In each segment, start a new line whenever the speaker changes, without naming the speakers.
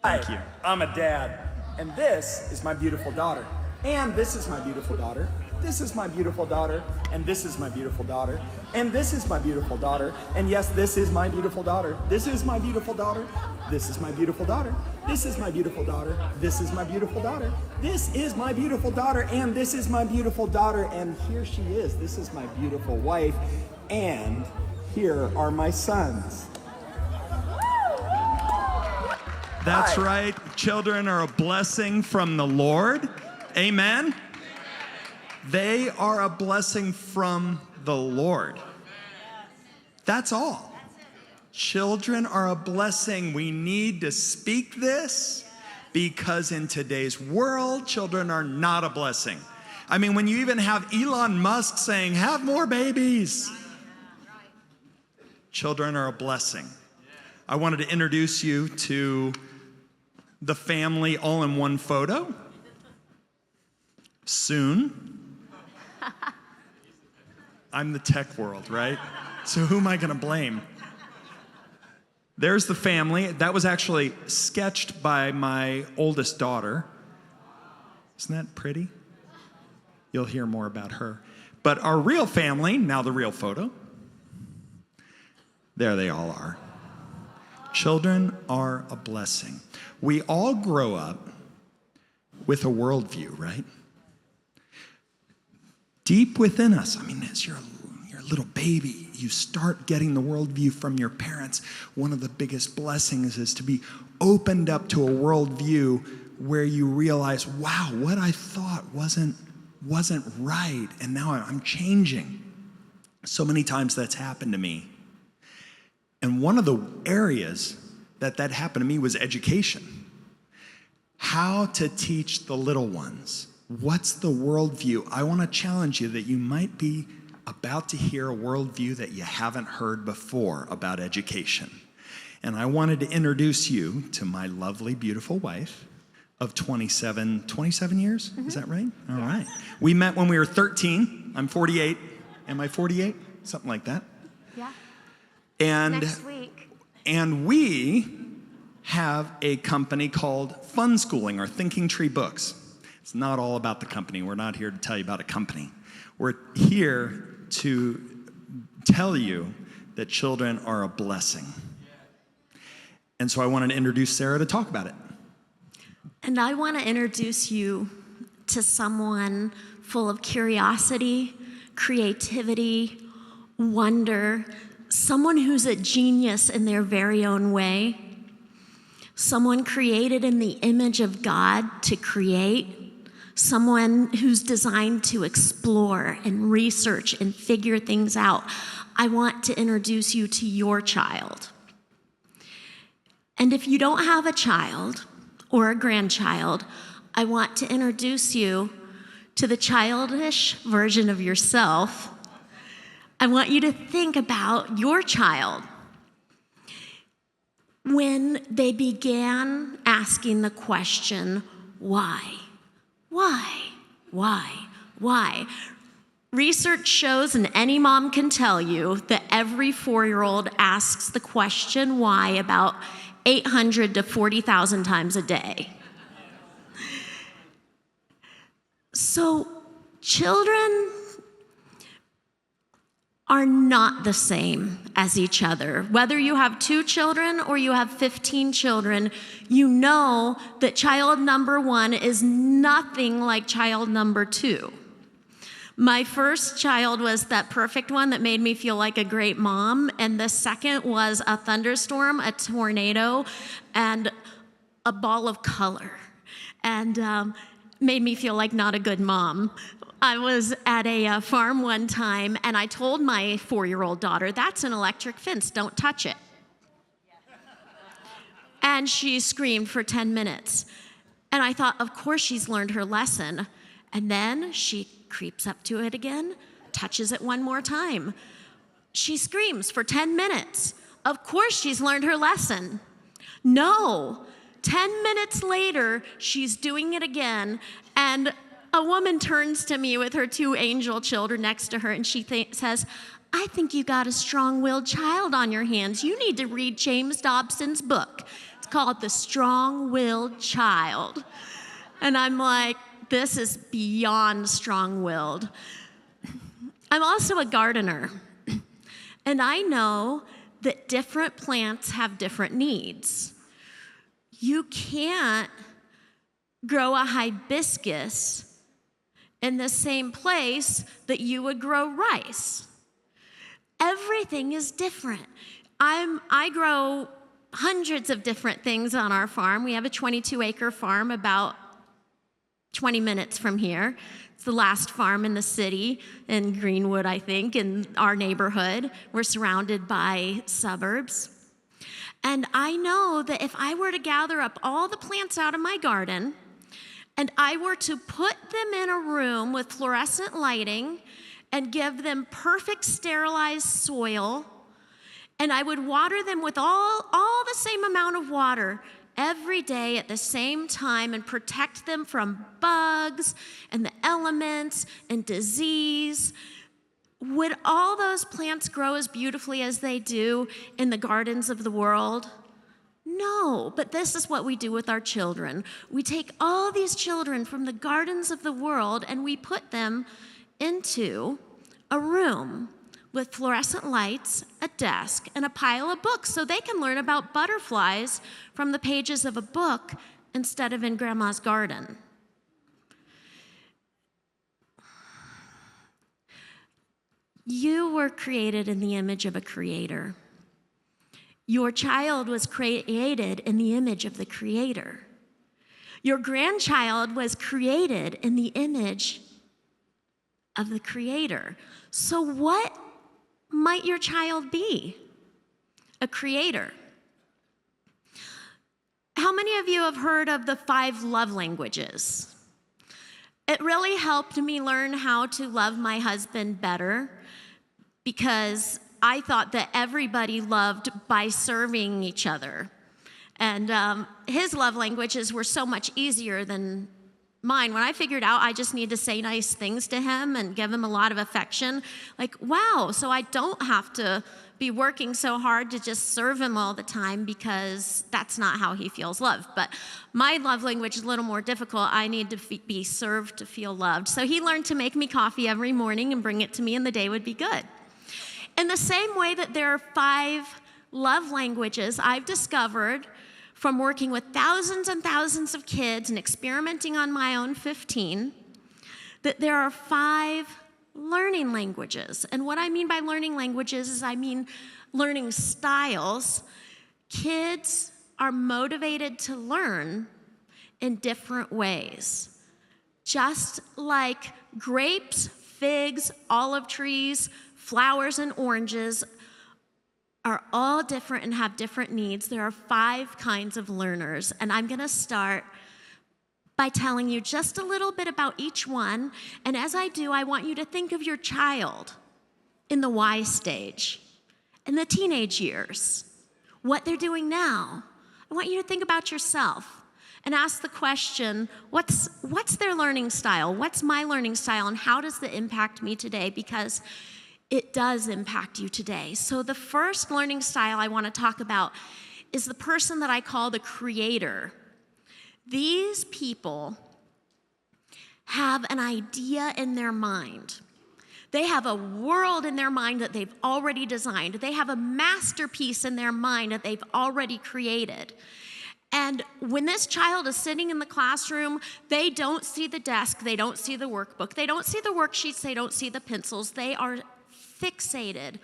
Thank you. I'm a dad, and this is my beautiful daughter. And this is my beautiful daughter. This is my beautiful daughter, and this is my beautiful daughter, and this is my beautiful daughter, and yes, this is my beautiful daughter. This is my beautiful daughter. This is my beautiful daughter. This is my beautiful daughter. This is my beautiful daughter. This is my beautiful daughter, and this is my beautiful daughter, and here she is. This is my beautiful wife, and here are my sons.
That's
Hi.
right. Children are a blessing from the Lord. Amen. They are a blessing from the Lord. That's all. Children are a blessing. We need to speak this because in today's world, children are not a blessing. I mean, when you even have Elon Musk saying, have more babies. Children are a blessing. I wanted to introduce you to the family all in one photo. Soon. I'm the tech world, right? So who am I gonna blame? There's the family. That was actually sketched by my oldest daughter. Isn't that pretty? You'll hear more about her. But our real family, now the real photo. There they all are. Children are a blessing. We all grow up with a worldview, right? Deep within us, I mean, as you're a little baby, you start getting the worldview from your parents. One of the biggest blessings is to be opened up to a worldview where you realize, wow, what I thought wasn't right, and now I'm changing. So many times that's happened to me. And one of the areas that happened to me was education. How to teach the little ones. What's the worldview? I want to challenge you that you might be about to hear a worldview that you haven't heard before about education. And I wanted to introduce you to my lovely, beautiful wife of 27 years? Mm-hmm. Is that right? All right. We met when we were 13. I'm 48. Am I 48? Something like that.
Yeah.
And
next week.
And we have a company called Fun Schooling or Thinking Tree Books. It's not all about the company. We're not here to tell you about a company. We're here to tell you that children are a blessing. And so I wanted to introduce Sarah to talk about it.
And I want to introduce you to someone full of curiosity, creativity, wonder, someone who's a genius in their very own way, someone created in the image of God to create, someone who's designed to explore and research and figure things out. I want to introduce you to your child. And if you don't have a child or a grandchild, I want to introduce you to the childish version of yourself. I want you to think about your child when they began asking the question, why? Why? Research shows, and any mom can tell you, that every 4-year-old asks the question why about 800 to 40,000 times a day. So children are not the same as each other. Whether you have 2 children or you have 15 children, you know that child number 1 is nothing like child number 2. My first child was that perfect one that made me feel like a great mom, and the second was a thunderstorm, a tornado, and a ball of color, and made me feel like not a good mom. I was at a farm one time, and I told my 4-year-old daughter, that's an electric fence, don't touch it. And she screamed for 10 minutes. And I thought, of course she's learned her lesson. And then she creeps up to it again, touches it one more time. She screams for 10 minutes. Of course she's learned her lesson. No, 10 minutes later, she's doing it again, and a woman turns to me with her 2 angel children next to her, and she says, I think you got a strong-willed child on your hands. You need to read James Dobson's book. It's called The Strong-Willed Child. And I'm like, this is beyond strong-willed. I'm also a gardener. And I know that different plants have different needs. You can't grow a hibiscus in the same place that you would grow rice. Everything is different. I grow hundreds of different things on our farm. We have a 22-acre farm about 20 minutes from here. It's the last farm in the city, in Greenwood, I think, in our neighborhood. We're surrounded by suburbs. And I know that if I were to gather up all the plants out of my garden, and I were to put them in a room with fluorescent lighting and give them perfect sterilized soil, and I would water them with all the same amount of water every day at the same time and protect them from bugs and the elements and disease, would all those plants grow as beautifully as they do in the gardens of the world? No, but this is what we do with our children. We take all these children from the gardens of the world and we put them into a room with fluorescent lights, a desk, and a pile of books so they can learn about butterflies from the pages of a book instead of in Grandma's garden. You were created in the image of a creator. Your child was created in the image of the Creator. Your grandchild was created in the image of the Creator. So what might your child be? A creator. How many of you have heard of the 5 love languages? It really helped me learn how to love my husband better because I thought that everybody loved by serving each other. And his love languages were so much easier than mine. When I figured out I just need to say nice things to him and give him a lot of affection, like, wow, so I don't have to be working so hard to just serve him all the time because that's not how he feels loved. But my love language is a little more difficult. I need to be served to feel loved. So he learned to make me coffee every morning and bring it to me and the day would be good. In the same way that there are 5 love languages I've discovered from working with thousands and thousands of kids and experimenting on my own 15, that there are 5 learning languages. And what I mean by learning languages is I mean learning styles. Kids are motivated to learn in different ways. Just like grapes, figs, olive trees, flowers, and oranges are all different and have different needs. There are 5 kinds of learners, and I'm gonna start by telling you just a little bit about each one, and as I do, I want you to think of your child in the Y stage, in the teenage years, what they're doing now. I want you to think about yourself and ask the question, what's their learning style? What's my learning style, and how does it impact me today? Because it does impact you today. So the first learning style I want to talk about is the person that I call the creator. These people have an idea in their mind. They have a world in their mind that they've already designed. They have a masterpiece in their mind that they've already created. And when this child is sitting in the classroom, they don't see the desk, they don't see the workbook, they don't see the worksheets, they don't see the pencils. They are fixated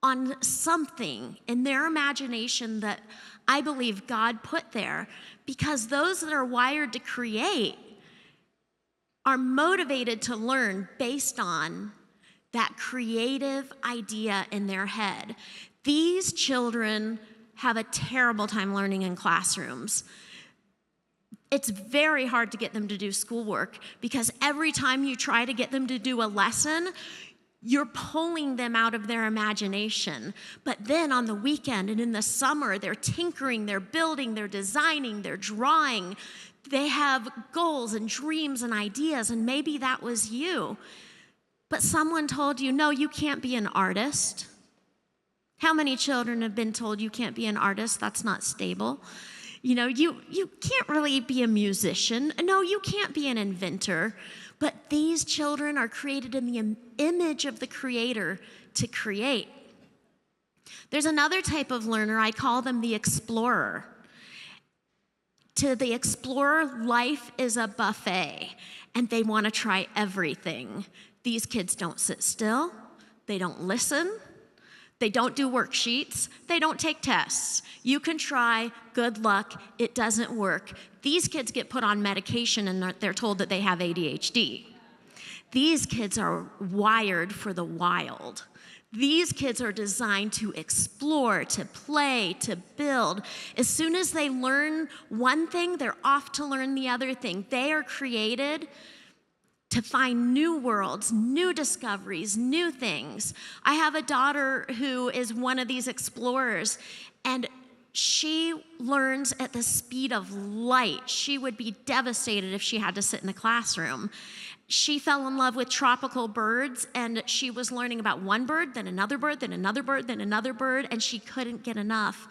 on something in their imagination that I believe God put there, because those that are wired to create are motivated to learn based on that creative idea in their head. These children have a terrible time learning in classrooms. It's very hard to get them to do schoolwork because every time you try to get them to do a lesson, you're pulling them out of their imagination. But then on the weekend and in the summer, they're tinkering, they're building, they're designing, they're drawing. They have goals and dreams and ideas, and maybe that was you. But someone told you, no, you can't be an artist. How many children have been told you can't be an artist? That's not stable. You can't really be a musician. No, you can't be an inventor. But these children are created in the image of the Creator to create. There's another type of learner, I call them the explorer. To the explorer, life is a buffet, and they want to try everything. These kids don't sit still, they don't listen, they don't do worksheets, they don't take tests. You can try, good luck, it doesn't work. These kids get put on medication and they're told that they have ADHD. These kids are wired for the wild. These kids are designed to explore, to play, to build. As soon as they learn one thing, they're off to learn the other thing. They are created to find new worlds, new discoveries, new things. I have a daughter who is one of these explorers, and she learns at the speed of light. She would be devastated if she had to sit in a classroom. She fell in love with tropical birds, and she was learning about one bird, then another bird, then another bird, then another bird, and she couldn't get enough.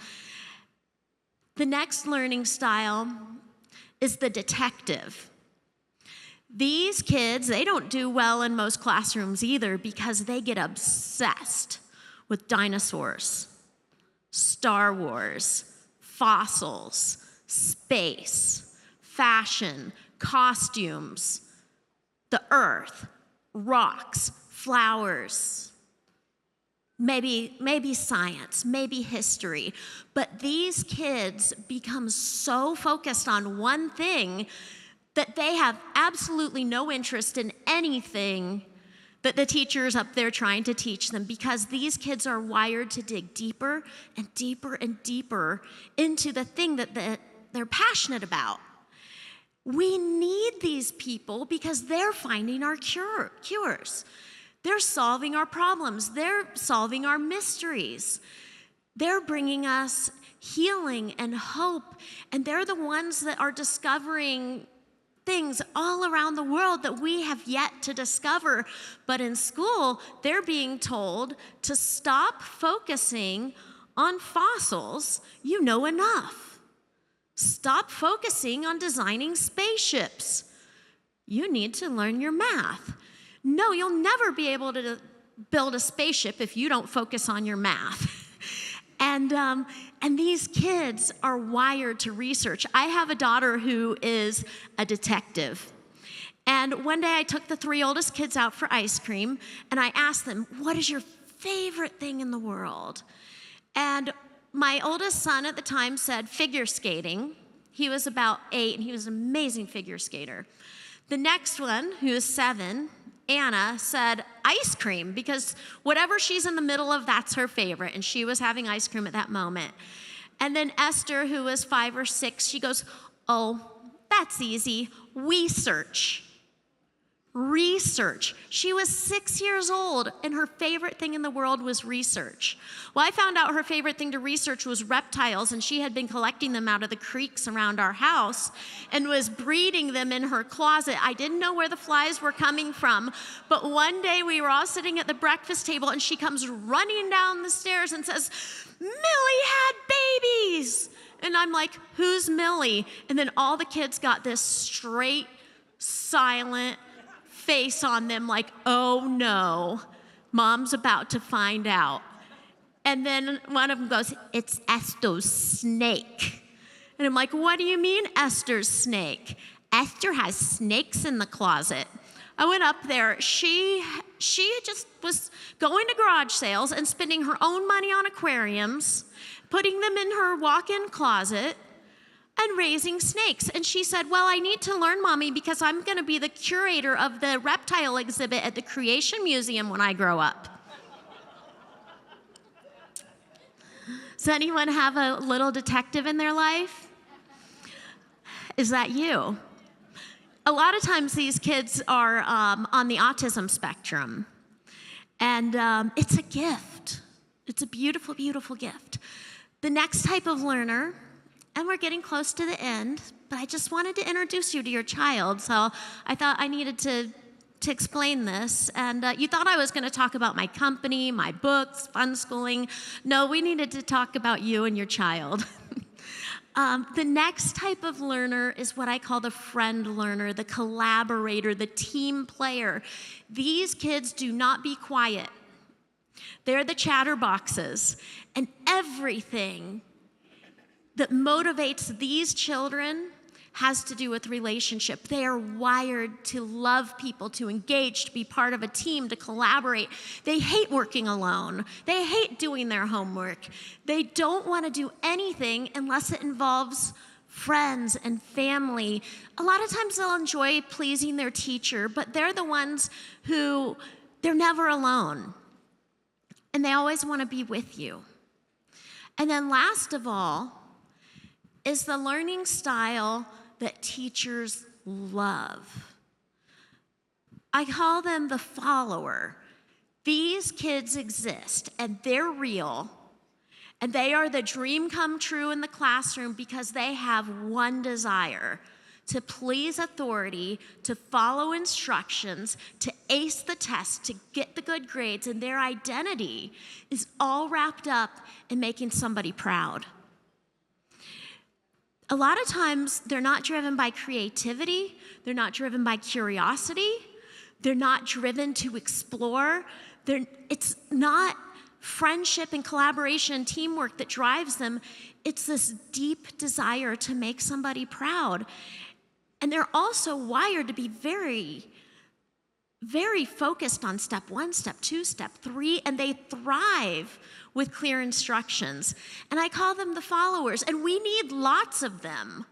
The next learning style is the detective. These kids, they don't do well in most classrooms either because they get obsessed with dinosaurs, Star Wars, fossils, space, fashion, costumes, the earth, rocks, flowers, maybe science, maybe history. But these kids become so focused on one thing that they have absolutely no interest in anything that the teacher's up there trying to teach them, because these kids are wired to dig deeper and deeper and deeper into the thing that they're passionate about. We need these people because they're finding our cures. They're solving our problems. They're solving our mysteries. They're bringing us healing and hope, and they're the ones that are discovering things all around the world that we have yet to discover. But in school, they're being told to stop focusing on fossils. You know enough. Stop focusing on designing spaceships. You need to learn your math. No, you'll never be able to build a spaceship if you don't focus on your math. And these kids are wired to research. I have a daughter who is a detective. And one day I took the 3 oldest kids out for ice cream, and I asked them, what is your favorite thing in the world? And my oldest son at the time said figure skating. He was about 8, and he was an amazing figure skater. The next one, who is 7, Anna, said ice cream, because whatever she's in the middle of, that's her favorite, and she was having ice cream at that moment. And then Esther, who was 5 or 6, she goes, oh, that's easy, research. Research. She was 6 years old, and her favorite thing in the world was research. Well, I found out her favorite thing to research was reptiles, and she had been collecting them out of the creeks around our house and was breeding them in her closet. I didn't know where the flies were coming from, but one day we were all sitting at the breakfast table, and she comes running down the stairs and says, Millie had babies! And I'm like, who's Millie? And then all the kids got this straight, silent face on them like, oh no, mom's about to find out. And then one of them goes, it's Esther's snake. And I'm like, what do you mean Esther's snake? Esther has snakes in the closet. I went up there. She just was going to garage sales and spending her own money on aquariums, putting them in her walk-in closet, and raising snakes. And she said, well, I need to learn, Mommy, because I'm going to be the curator of the reptile exhibit at the Creation Museum when I grow up. Does anyone have a little detective in their life? Is that you? A lot of times these kids are on the autism spectrum. And it's a gift. It's a beautiful, beautiful gift. The next type of learner, and we're getting close to the end, but I just wanted to introduce you to your child, so I thought I needed to explain this. And you thought I was going to talk about my company, my books, fun schooling. No, we needed to talk about you and your child. The next type of learner is what I call the friend learner, the collaborator, the team player. These kids do not be quiet. They're the chatterboxes. And everything that motivates these children has to do with relationship. They are wired to love people, to engage, to be part of a team, to collaborate. They hate working alone. They hate doing their homework. They don't want to do anything unless it involves friends and family. A lot of times they'll enjoy pleasing their teacher, but they're the ones who, they're never alone. And they always want to be with you. And then last of all is the learning style that teachers love. I call them the follower. These kids exist, and they're real, and they are the dream come true in the classroom because they have one desire: to please authority, to follow instructions, to ace the test, to get the good grades, and their identity is all wrapped up in making somebody proud. A lot of times, they're not driven by creativity, they're not driven by curiosity, they're not driven to explore. It's not friendship and collaboration and teamwork that drives them. It's this deep desire to make somebody proud. And they're also wired to be very, very focused on step 1, step 2, step 3, and they thrive with clear instructions. And I call them the followers, and we need lots of them.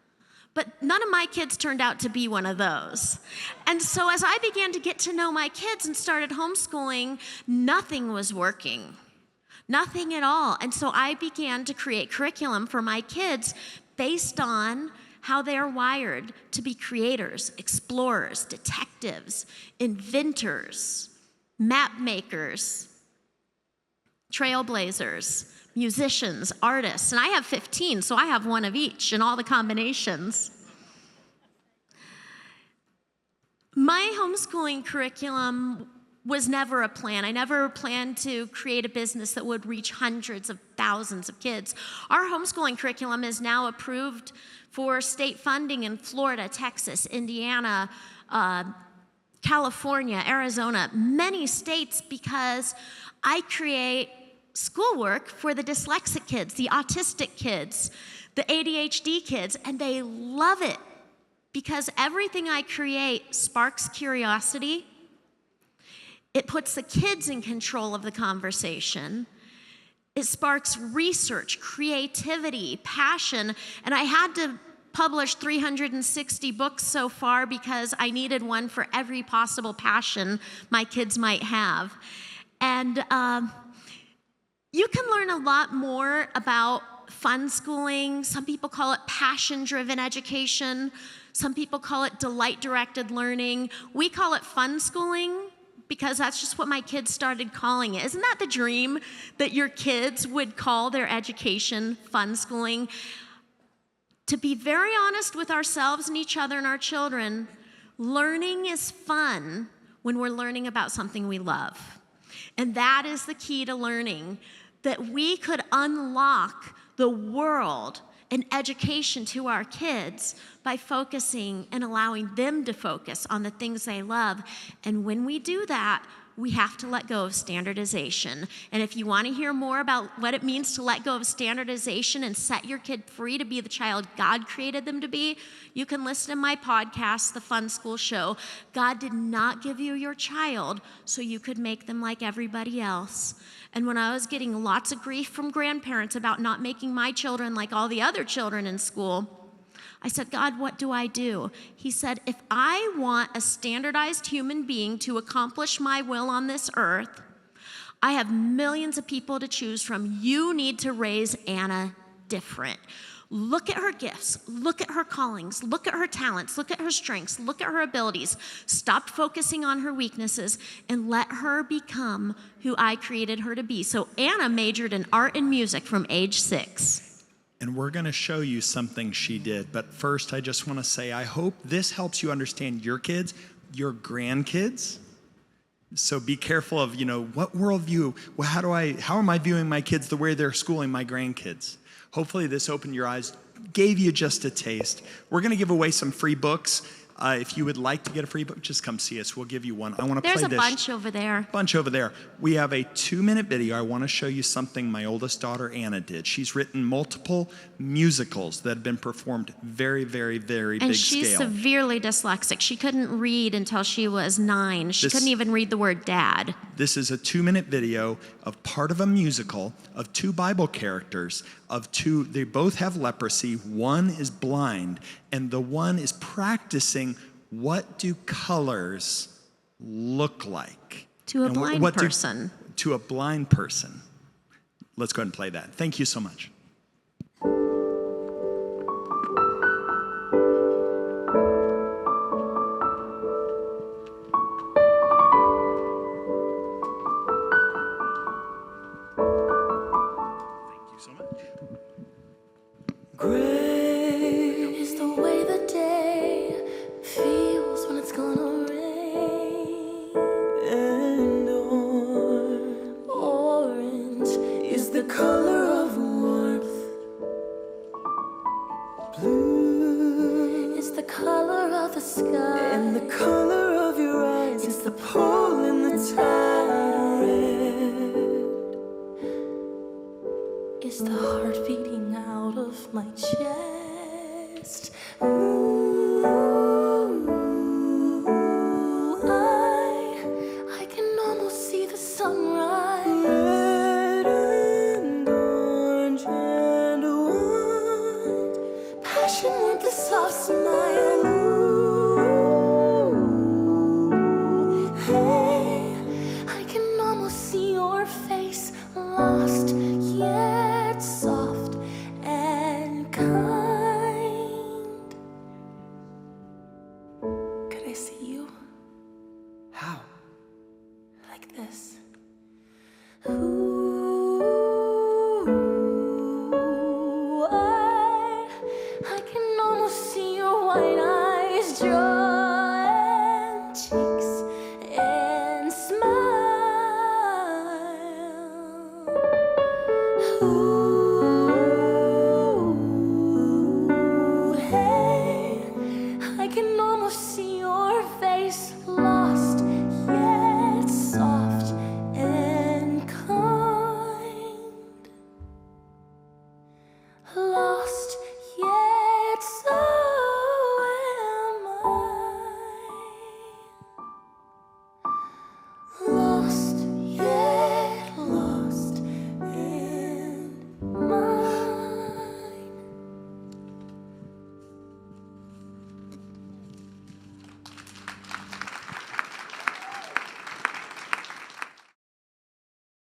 But none of my kids turned out to be one of those. And so as I began to get to know my kids and started homeschooling, nothing was working. Nothing at all. And so I began to create curriculum for my kids based on how they are wired to be creators, explorers, detectives, inventors, map makers, trailblazers, musicians, artists. And I have 15, so I have one of each in all the combinations. My homeschooling curriculum was never a plan. I never planned to create a business that would reach hundreds of thousands of kids. Our homeschooling curriculum is now approved for state funding in Florida, Texas, Indiana, California, Arizona, many states, because I create schoolwork for the dyslexic kids, the autistic kids, the ADHD kids, and they love it because everything I create sparks curiosity. It puts the kids in control of the conversation. It sparks research, creativity, passion, and I had to publish 360 books so far because I needed one for every possible passion my kids might have. And you can learn a lot more about fun schooling. Some people call it passion-driven education. Some people call it delight-directed learning. We call it fun schooling because that's just what my kids started calling it. Isn't that the dream, that your kids would call their education fun schooling? To be very honest with ourselves and each other and our children, learning is fun when we're learning about something we love. And that is the key to learning, that we could unlock the world and education to our kids by focusing and allowing them to focus on the things they love. And when we do that, we have to let go of standardization. And if you want to hear more about what it means to let go of standardization and set your kid free to be the child God created them to be, you can listen to my podcast, The Fun School Show. God did not give you your child so you could make them like everybody else. And when I was getting lots of grief from grandparents about not making my children like all the other children in school, I said, God, what do I do? He said, if I want a standardized human being to accomplish my will on this earth, I have millions of people to choose from. You need to raise Anna different. Look at her gifts, look at her callings, look at her talents, look at her strengths, look at her abilities. Stop focusing on her weaknesses and let her become who I created her to be. So Anna majored in art and music from age 6.
And we're going to show you something she did. But first, I just want to say, I hope this helps you understand your kids, your grandkids. So be careful of, what worldview, how am I viewing my kids the way they're schooling my grandkids? Hopefully this opened your eyes gave you just a taste. We're going to give away some free books. If you would like to get a free book, just come see us. We'll give you one. I want to play this.
There's a bunch over there.
Bunch over there. We have a 2-minute video. I want to show you something my oldest daughter, Anna, did. She's written multiple musicals that have been performed very, very, very big scale.
And she's severely dyslexic. She couldn't read until she was 9. She couldn't even read the word dad.
This is a 2-minute video of part of a musical of 2 Bible characters, they both have leprosy, one is blind, and the one is practicing what do colors look like?
To a blind person.
To a blind person. Let's go ahead and play that. Thank you so much.
Gray is the way the day feels when it's gonna rain. And orange is the color of warmth. Blue is the color of the sky. And the color of your eyes is the pole in the tide. Red is the heart beating out of my chest. Ooh, I can almost see the sunrise. Red and orange and white, passion with a soft smile. Ooh, hey, I can almost see your face, lost yet soft and kind. Could I see you?
How?
Like this. Ooh, I can almost see your white